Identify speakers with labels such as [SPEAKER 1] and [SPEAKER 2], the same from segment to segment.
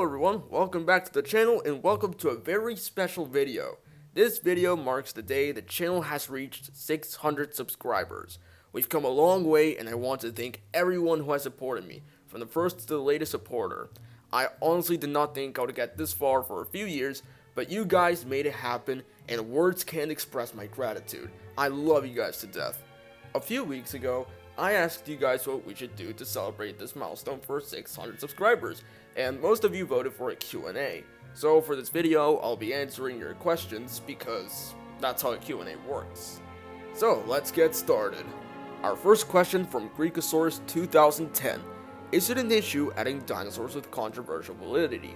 [SPEAKER 1] everyone, welcome back to the channel and welcome to a very special video. This video marks the day the channel has reached 600 subscribers. We've come a long way and I want to thank everyone who has supported me, from the first to the latest supporter. I honestly did not think I would get this far for a few years, but you guys made it happen and words can't express my gratitude. I love you guys to death. A few weeks ago, I asked you guys what we should do to celebrate this milestone for 600 subscribers, and most of you voted for a Q&A. So for this video, I'll be answering your questions because that's how a Q&A works. So let's get started. Our first question from Greekosaurus 2010. Is it an issue adding dinosaurs with controversial validity?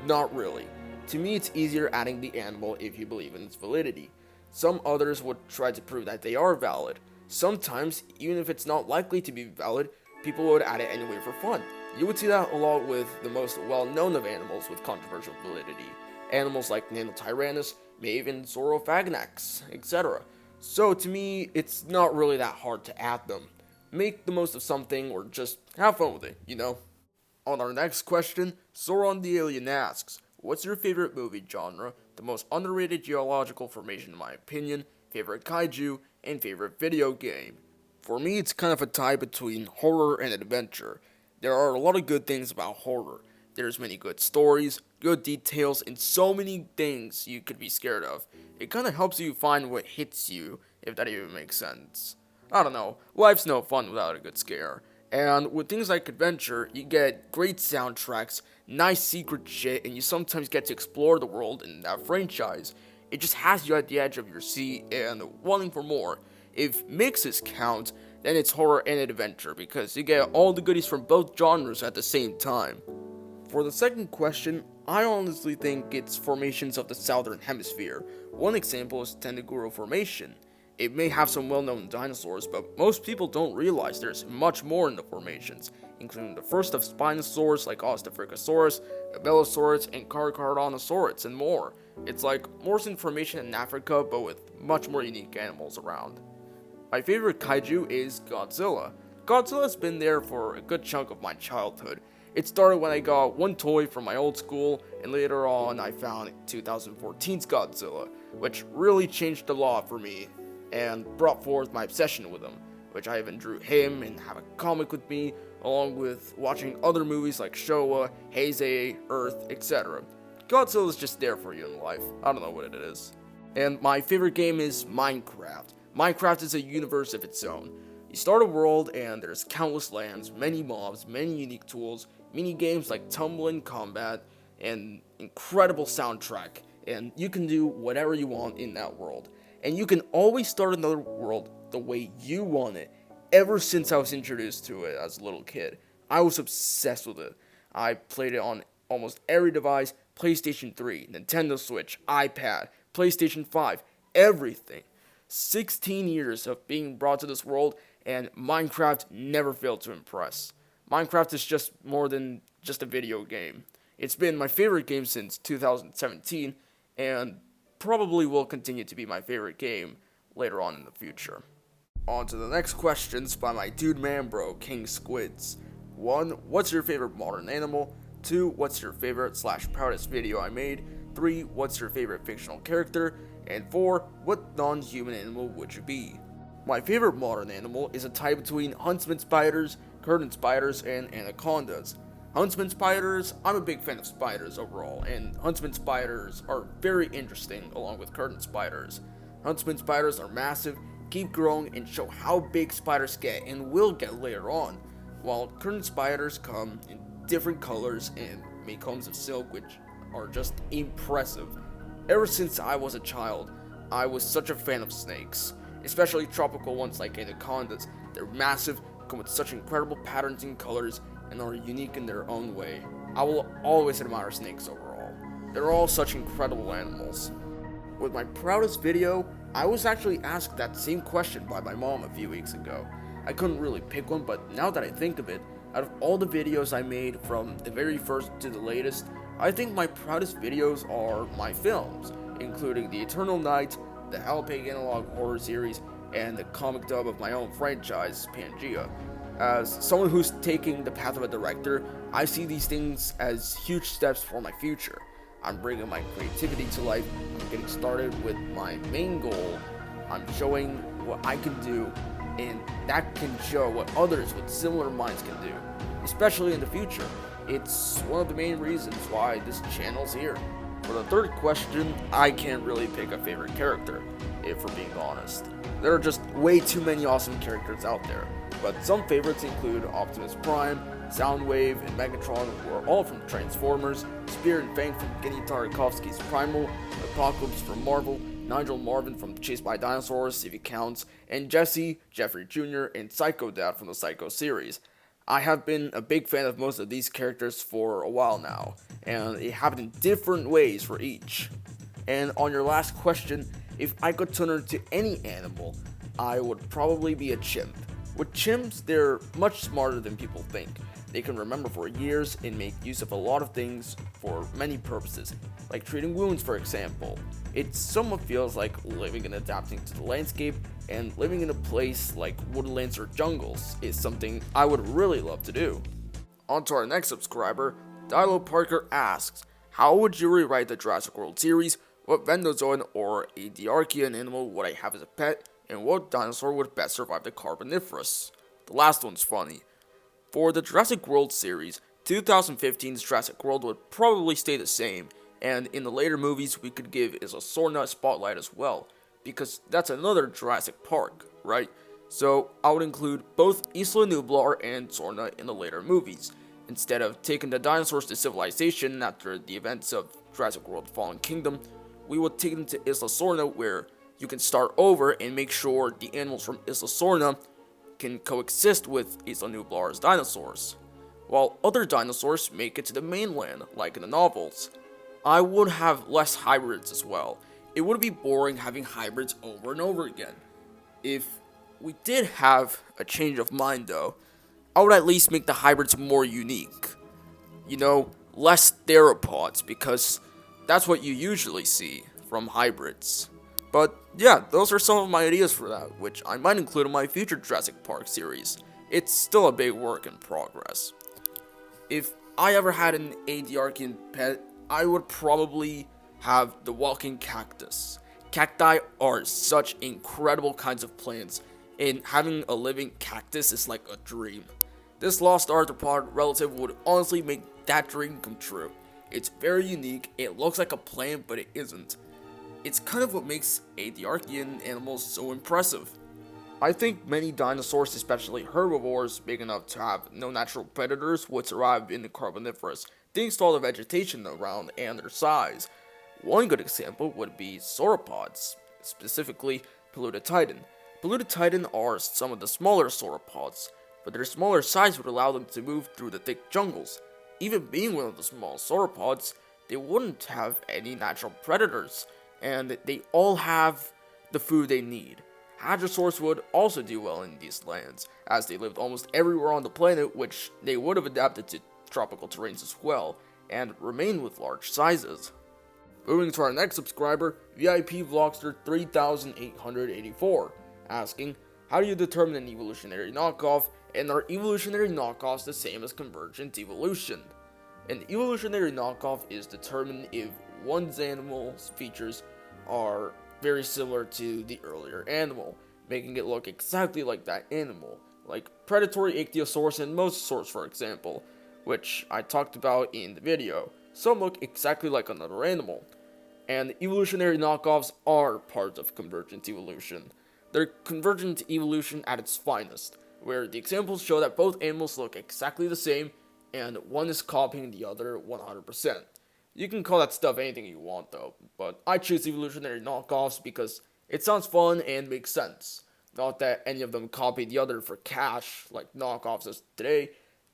[SPEAKER 1] Not really. To me, it's easier adding the animal if you believe in its validity. Some others would try to prove that they are valid. Sometimes, even if it's not likely to be valid, people would add it anyway for fun. You would see that a lot with the most well-known of animals with controversial validity. Animals like Nanotyrannus, Maven, Saurophaganax, etc. So to me, it's not really that hard to add them. Make the most of something or just have fun with it, you know? On our next question, Sauron the Alien asks, what's your favorite movie genre, the most underrated geological formation in my opinion, favorite kaiju, and favorite video game? For me, it's kind of a tie between horror and adventure. There are a lot of good things about horror. There's many good stories, good details, and so many things you could be scared of. It kind of helps you find what hits you, if that even makes sense. I don't know, life's no fun without a good scare. And with things like adventure, you get great soundtracks, nice secret shit, and you sometimes get to explore the world in that franchise. It just has you at the edge of your seat and wanting for more. If mixes count, then it's horror and adventure because you get all the goodies from both genres at the same time. For the second question, I honestly think it's formations of the southern hemisphere. One example is Tendaguro Formation. It may have some well-known dinosaurs, but most people don't realize there's much more in the formations, including the first of Spinosaurs like Ostafricosaurus, Abelisaurus, and Carcharodontosaurus, and more. It's like Morrison Formation in Africa, but with much more unique animals around. My favorite kaiju is Godzilla. Godzilla's been there for a good chunk of my childhood. It started when I got one toy from my old school, and later on I found 2014's Godzilla, which really changed a lot for me, and brought forth my obsession with him, which I even drew him and have a comic with me, along with watching other movies like Showa, Heisei, Earth, etc. Godzilla's just there for you in life. I don't know what it is. And my favorite game is Minecraft. Minecraft is a universe of its own. You start a world and there's countless lands, many mobs, many unique tools, mini games like tumbling combat, and incredible soundtrack, and you can do whatever you want in that world. And you can always start another world the way you want it. Ever since I was introduced to it as a little kid, I was obsessed with it. I played it on almost every device, PlayStation 3, Nintendo Switch, iPad, PlayStation 5, everything. 16 years of being brought to this world, and Minecraft never failed to impress. Minecraft is just more than just a video game. It's been my favorite game since 2017, and probably will continue to be my favorite game later on in the future. On to the next questions by my dude man bro, King Squids. 1. What's your favorite modern animal? 2. What's your favorite / proudest video I made? 3. What's your favorite fictional character? And 4. What non-human animal would you be? My favorite modern animal is a tie between huntsman spiders, curtain spiders, and anacondas. Huntsman spiders, I'm a big fan of spiders overall, and huntsman spiders are very interesting along with curtain spiders. Huntsman spiders are massive, keep growing, and show how big spiders get and will get later on, while curtain spiders come in different colors and make combs of silk which are just impressive. Ever since I was a child, I was such a fan of snakes, especially tropical ones like anacondas. They're massive, come with such incredible patterns and colors, and are unique in their own way. I will always admire snakes overall. They're all such incredible animals. With my proudest video, I was actually asked that same question by my mom a few weeks ago. I couldn't really pick one, but now that I think of it, out of all the videos I made from the very first to the latest, I think my proudest videos are my films, including The Eternal Night, the Alpeg Analog Horror Series, and the comic dub of my own franchise, Pangea. As someone who's taking the path of a director, I see these things as huge steps for my future. I'm bringing my creativity to life. I'm getting started with my main goal. I'm showing what I can do, and that can show what others with similar minds can do, especially in the future. It's one of the main reasons why this channel's here. For the third question, I can't really pick a favorite character, if we're being honest. There are just way too many awesome characters out there, but some favorites include Optimus Prime, Soundwave, and Megatron, who are all from Transformers, Spear and Fang from Genndy Tartakovsky's Primal, Apocalypse from Marvel, Nigel Marvin from Chased by Dinosaurs, if he counts, and Jesse, Jeffrey Jr., and Psycho Dad from the Psycho series. I have been a big fan of most of these characters for a while now, and it happened in different ways for each. And on your last question, if I could turn into any animal, I would probably be a chimp. With chimps, they're much smarter than people think. They can remember for years and make use of a lot of things for many purposes, like treating wounds, for example. It somewhat feels like living and adapting to the landscape, and living in a place like woodlands or jungles is something I would really love to do. On to our next subscriber, Dilo Parker asks, how would you rewrite the Jurassic World series? What Vendozoan or Adiarchean animal would I have as a pet? And what dinosaur would best survive the Carboniferous? The last one's funny. For the Jurassic World series, 2015's Jurassic World would probably stay the same, and in the later movies we could give Isla Sorna a spotlight as well, because that's another Jurassic Park, right? So I would include both Isla Nublar and Sorna in the later movies, instead of taking the dinosaurs to civilization after the events of Jurassic World Fallen Kingdom. We would take them to Isla Sorna, where you can start over and make sure the animals from Isla Sorna can coexist with Isla Nublar's dinosaurs, while other dinosaurs make it to the mainland, like in the novels. I would have less hybrids as well. It would be boring having hybrids over and over again. If we did have a change of mind though, I would at least make the hybrids more unique. Less theropods, because that's what you usually see from hybrids. But yeah, those are some of my ideas for that, which I might include in my future Jurassic Park series. It's still a big work in progress. If I ever had an Adiarchean pet, I would probably have the walking cactus. Cacti are such incredible kinds of plants, and having a living cactus is like a dream. This lost arthropod relative would honestly make that dream come true. It's very unique, it looks like a plant, but it isn't. It's kind of what makes Adiarchean animals so impressive. I think many dinosaurs, especially herbivores big enough to have no natural predators, would survive in the Carboniferous, thanks to all the vegetation around and their size. One good example would be sauropods, specifically Pellutotitan. Pellutotitan are some of the smaller sauropods, but their smaller size would allow them to move through the thick jungles. Even being one of the small sauropods, they wouldn't have any natural predators, and they all have the food they need. Hadrosaurs would also do well in these lands, as they lived almost everywhere on the planet, which they would have adapted to tropical terrains as well, and remain with large sizes. Moving to our next subscriber, VIP Vlogster 3884, asking, how do you determine an evolutionary knockoff, and are evolutionary knockoffs the same as convergent evolution? An evolutionary knockoff is determined if one's animal's features are very similar to the earlier animal, making it look exactly like that animal, like predatory ichthyosaurs and mosasaurs, for example, which I talked about in the video. Some look exactly like another animal, and evolutionary knockoffs are part of convergent evolution. They're convergent evolution at its finest, where the examples show that both animals look exactly the same, and one is copying the other 100%. You can call that stuff anything you want though, but I choose evolutionary knockoffs because it sounds fun and makes sense. Not that any of them copy the other for cash, like knockoffs as today,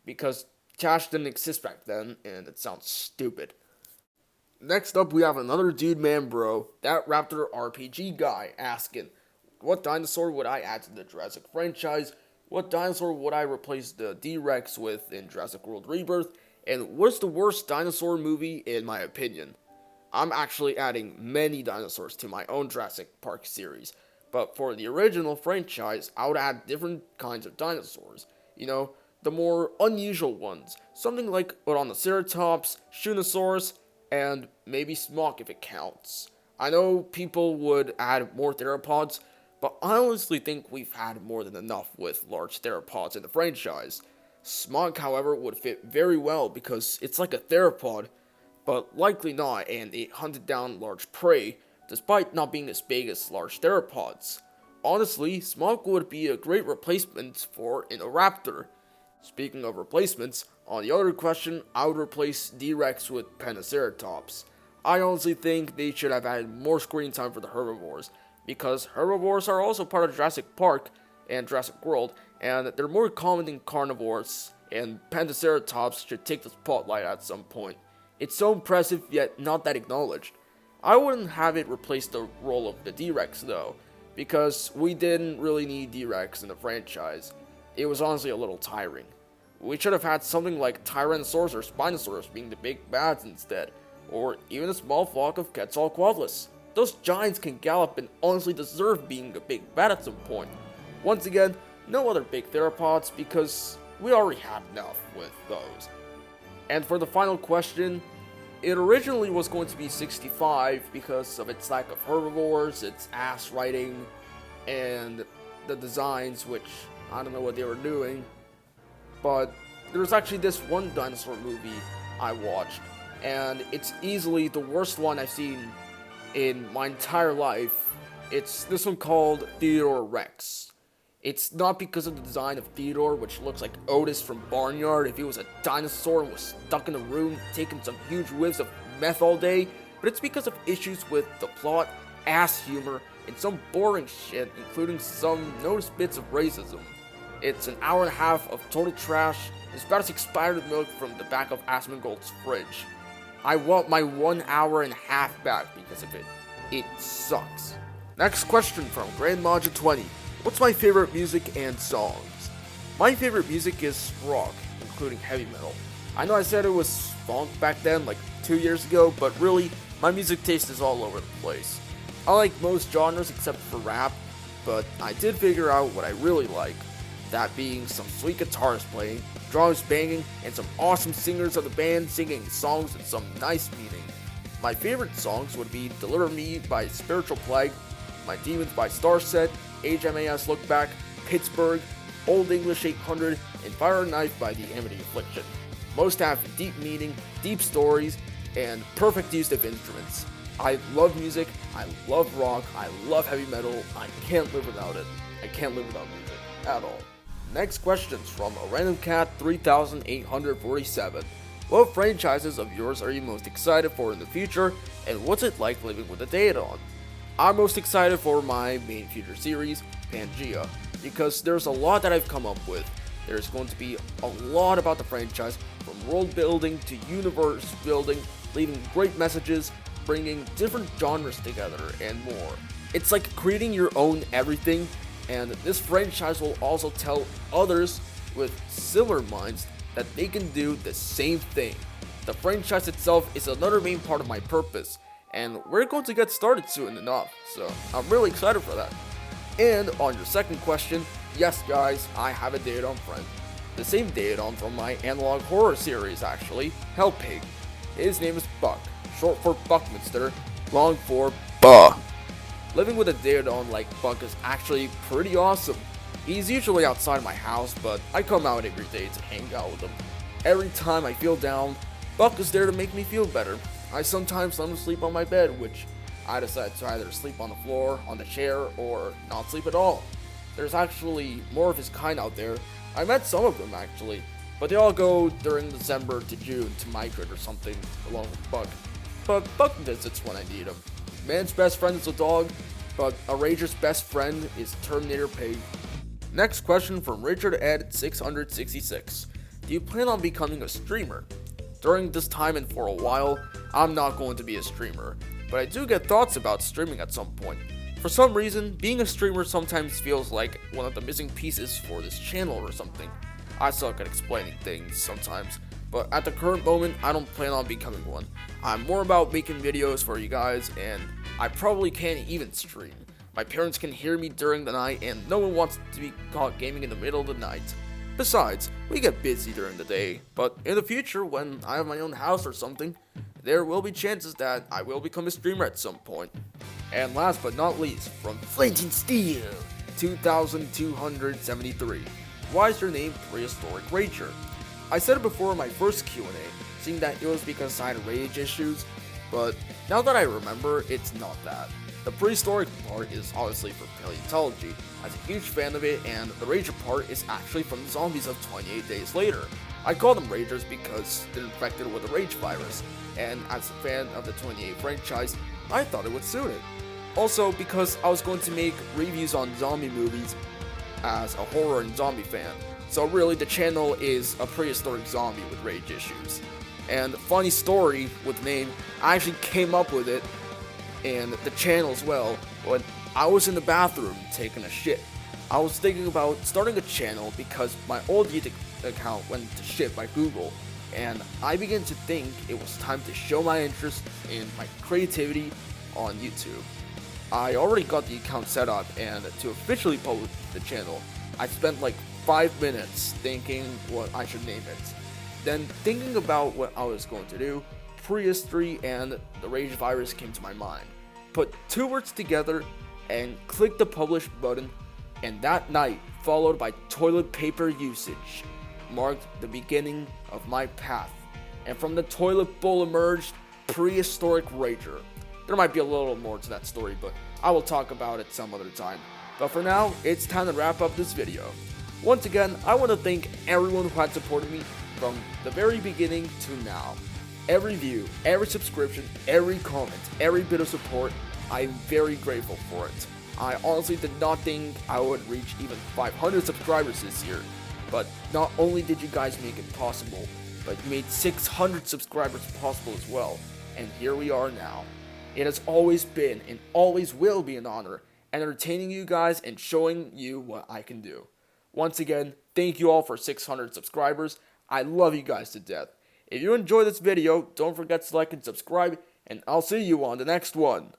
[SPEAKER 1] because cash didn't exist back then, and it sounds stupid. Next up, we have another dude man bro, that Raptor RPG guy, asking, what dinosaur would I add to the Jurassic franchise? What dinosaur would I replace the D-Rex with in Jurassic World Rebirth? And what's the worst dinosaur movie in my opinion? I'm actually adding many dinosaurs to my own Jurassic Park series, but for the original franchise, I would add different kinds of dinosaurs. the more unusual ones, something like Ceratops, Shunosaurus, and maybe Smog if it counts. I know people would add more theropods, but I honestly think we've had more than enough with large theropods in the franchise. Smog, however, would fit very well because it's like a theropod, but likely not, and it hunted down large prey, despite not being as big as large theropods. Honestly, Smog would be a great replacement for an Oraptor. Speaking of replacements, on the other question, I would replace D-Rex with Pentaceratops. I honestly think they should have added more screen time for the herbivores, because herbivores are also part of Jurassic Park and Jurassic World, and they're more common than carnivores, and Pentaceratops should take the spotlight at some point. It's so impressive, yet not that acknowledged. I wouldn't have it replace the role of the D-Rex though, because we didn't really need D-Rex in the franchise. It was honestly a little tiring. We should have had something like Tyrannosaurus or Spinosaurus being the big bads instead, or even a small flock of Quetzalcoatlus. Those giants can gallop and honestly deserve being a big bad at some point. Once again, no other big theropods because we already had enough with those. And for the final question, it originally was going to be 65 because of its lack of herbivores, its ass writing, and the designs, which I don't know what they were doing. But there's actually this one dinosaur movie I watched, and it's easily the worst one I've seen in my entire life. It's this one called Theodore Rex. It's not because of the design of Theodore, which looks like Otis from Barnyard if he was a dinosaur and was stuck in a room taking some huge whiffs of meth all day, but it's because of issues with the plot, ass humor, and some boring shit, including some noticed bits of racism. It's an hour and a half of total trash. It's about as expired milk from the back of Asmongold's fridge. I want my 1 hour and a half back because of it. It sucks. Next question from Grandmaja20. What's my favorite music and songs? My favorite music is rock, including heavy metal. I know I said it was funk back then, like 2 years ago, but really, my music taste is all over the place. I like most genres except for rap, but I did figure out what I really like. That being some sweet guitars playing, drums banging, and some awesome singers of the band singing songs with some nice meaning. My favorite songs would be Deliver Me by Spiritual Plague, My Demons by Starset, HMAS Look Back, Pittsburgh, Old English 800, and Fire and Knife by The Amity Affliction. Most have deep meaning, deep stories, and perfect use of instruments. I love music, I love rock, I love heavy metal, I can't live without it. I can't live without music, at all. Next question's from a random cat 3847. What franchises of yours are you most excited for in the future, and what's it like living with a Daedon? I'm most excited for my main future series, Pangea, because there's a lot that I've come up with. There's going to be a lot about the franchise, from world building to universe building, leaving great messages, bringing different genres together, and more. It's like creating your own everything, and this franchise will also tell others with similar minds that they can do the same thing. The franchise itself is another main part of my purpose, and we're going to get started soon enough, so I'm really excited for that. And on your second question, yes guys, I have a Daedon friend. The same Daedon from my analog horror series actually, Hellpig. His name is Buck, short for Buckminster, long for Buh. Living with a Daedon like Buck is actually pretty awesome. He's usually outside my house, but I come out every day to hang out with him. Every time I feel down, Buck is there to make me feel better. I sometimes let him sleep on my bed, which I decide to either sleep on the floor, on the chair, or not sleep at all. There's actually more of his kind out there. I met some of them actually, but they all go during December to June to migrate or something along with Buck. But Buck visits when I need him. Man's best friend is a dog, but a Rager's best friend is Terminator Pig. Next question from Richard Ed 666. Do you plan on becoming a streamer? During this time and for a while, I'm not going to be a streamer, but I do get thoughts about streaming at some point. For some reason, being a streamer sometimes feels like one of the missing pieces for this channel or something. I suck at explaining things sometimes, but at the current moment, I don't plan on becoming one. I'm more about making videos for you guys, and I probably can't even stream. My parents can hear me during the night, and no one wants to be caught gaming in the middle of the night. Besides, we get busy during the day, but in the future, when I have my own house or something, there will be chances that I will become a streamer at some point. And last but not least, from Flint and Steel, 2273, why is your name Prehistoric Rager? I said it before in my first Q&A, saying that it was because I had rage issues, but now that I remember, it's not that. The prehistoric part is obviously for paleontology. I was a huge fan of it, and the Rager part is actually from the zombies of 28 Days Later. I call them Ragers because they're infected with a rage virus, and as a fan of the 28 franchise, I thought it would suit it. Also, because I was going to make reviews on zombie movies as a horror and zombie fan. So really, the channel is a prehistoric zombie with rage issues. And funny story with the name, I actually came up with it and the channel as well when I was in the bathroom taking a shit. I was thinking about starting a channel because my old YouTube account went to shit by Google, and I began to think it was time to show my interest in my creativity on YouTube. I already got the account set up, and to officially publish the channel, I spent like 5 minutes thinking what I should name it. Then thinking about what I was going to do, prehistory and the rage virus came to my mind. Put two words together and clicked the publish button, and that night, followed by toilet paper usage, marked the beginning of my path. And from the toilet bowl emerged Prehistoric Rager. There might be a little more to that story, but I will talk about it some other time. But for now, it's time to wrap up this video. Once again, I want to thank everyone who had supported me from the very beginning to now. Every view, every subscription, every comment, every bit of support, I am very grateful for it. I honestly did not think I would reach even 500 subscribers this year, but not only did you guys make it possible, but you made 600 subscribers possible as well, and here we are now. It has always been and always will be an honor entertaining you guys and showing you what I can do. Once again, thank you all for 600 subscribers. I love you guys to death. If you enjoyed this video, don't forget to like and subscribe, and I'll see you on the next one.